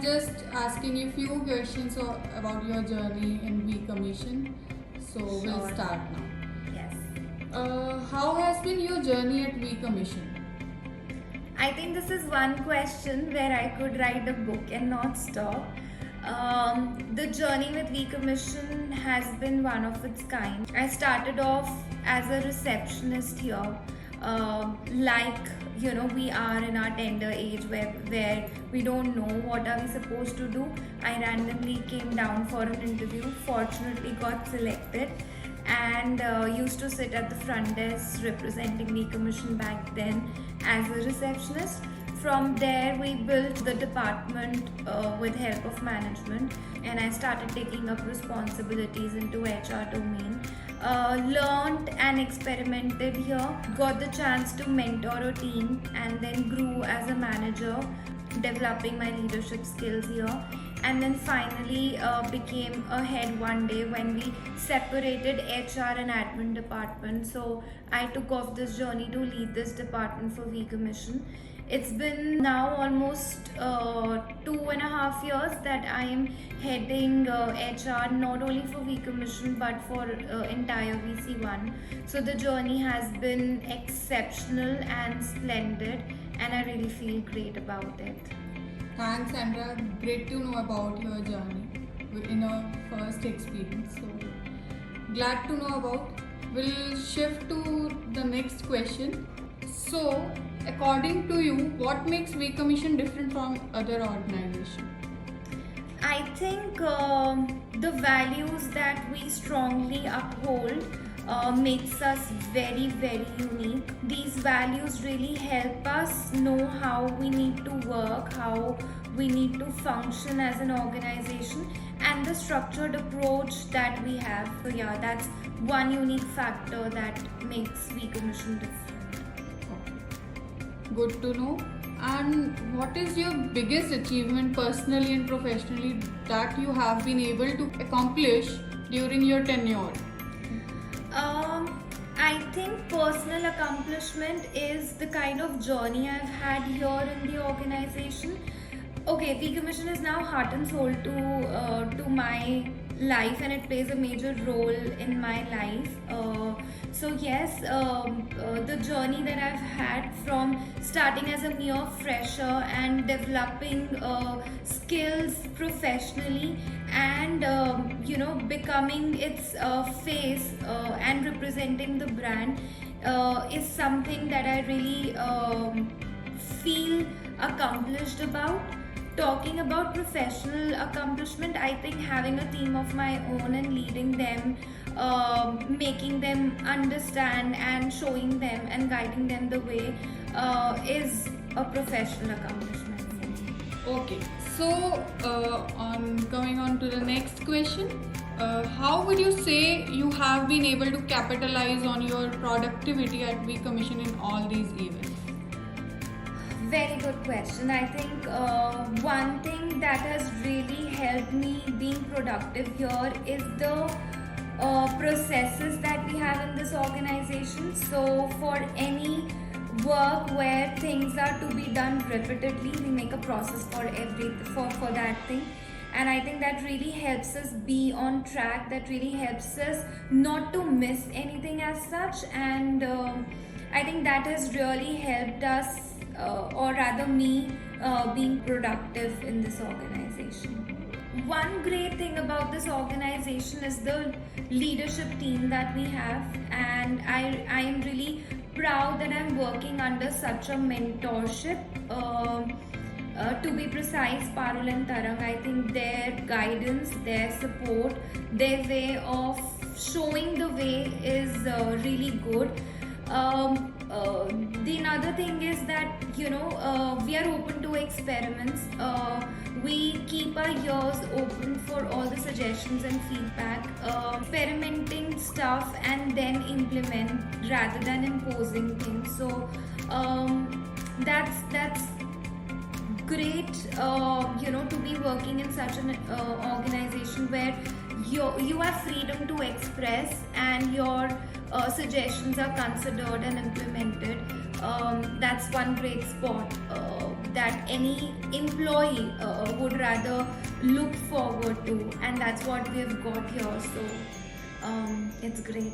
just asking you few questions about your journey in V Commission. So we'll Sure. start now. Yes. How has been your journey at V Commission? I think this is one question where I could write a book and not stop. The journey with V Commission has been one of its kind. I started off as a receptionist here. We are in our tender age where we don't know what are we supposed to do. I randomly came down for an interview, fortunately got selected, and used to sit at the front desk representing V Commission back then as a receptionist. From there, we built the department with help of management, and I started taking up responsibilities into HR domain. Learned and experimented here, got the chance to mentor a team, and then grew as a manager, developing my leadership skills here. And then finally became a head one day when we separated HR and admin department. So I took off this journey to lead this department for V Commission. It's been now almost 2.5 years that I am heading HR not only for V Commission but for entire VC1. So the journey has been exceptional and splendid, and I really feel great about it. Thanks, Sandra. Great to know about your journey in your first experience. So glad to know about. We'll shift to the next question. So, according to you, what makes V Commission different from other organizations? I think the values that we strongly uphold makes us very, very unique. These values really help us know how we need to work, how we need to function as an organization, and the structured approach that we have. So yeah, that's one unique factor that makes V Commission different. Good to know. And what is your biggest achievement personally and professionally that you have been able to accomplish during your tenure? I think personal accomplishment is the kind of journey I've had here in the organization. Okay, V Commission is now heart and soul to my life, and it plays a major role in my life. So yes, the journey that I've had from starting as a mere fresher and developing skills professionally, and becoming its face and representing the brand is something that I really feel accomplished about. Talking about professional accomplishment, I think having a team of my own and leading them, making them understand and showing them and guiding them the way is a professional accomplishment for me. Okay, so coming on to the next question, how would you say you have been able to capitalize on your productivity at V Commission in all these events? Very good question. I think one thing that has really helped me being productive here is the processes that we have in this organization. So for any work where things are to be done repeatedly, we make a process for that thing. And I think that really helps us be on track, that really helps us not to miss anything as such. And I think that has really helped us, or rather me, being productive in this organization. One great thing about this organization is the leadership team that we have, and I am really proud that I'm working under such a mentorship. To be precise, Parul and Tarang, I think their guidance, their support, their way of showing the way is really good. The another thing is that we are open to experiments. We keep our ears open for all the suggestions and feedback, experimenting stuff and then implement rather than imposing things. So that's great, to be working in such an organization where you have freedom to express and your suggestions are considered and implemented. That's one great spot that any employee would rather look forward to, and that's what we have got here. So it's great.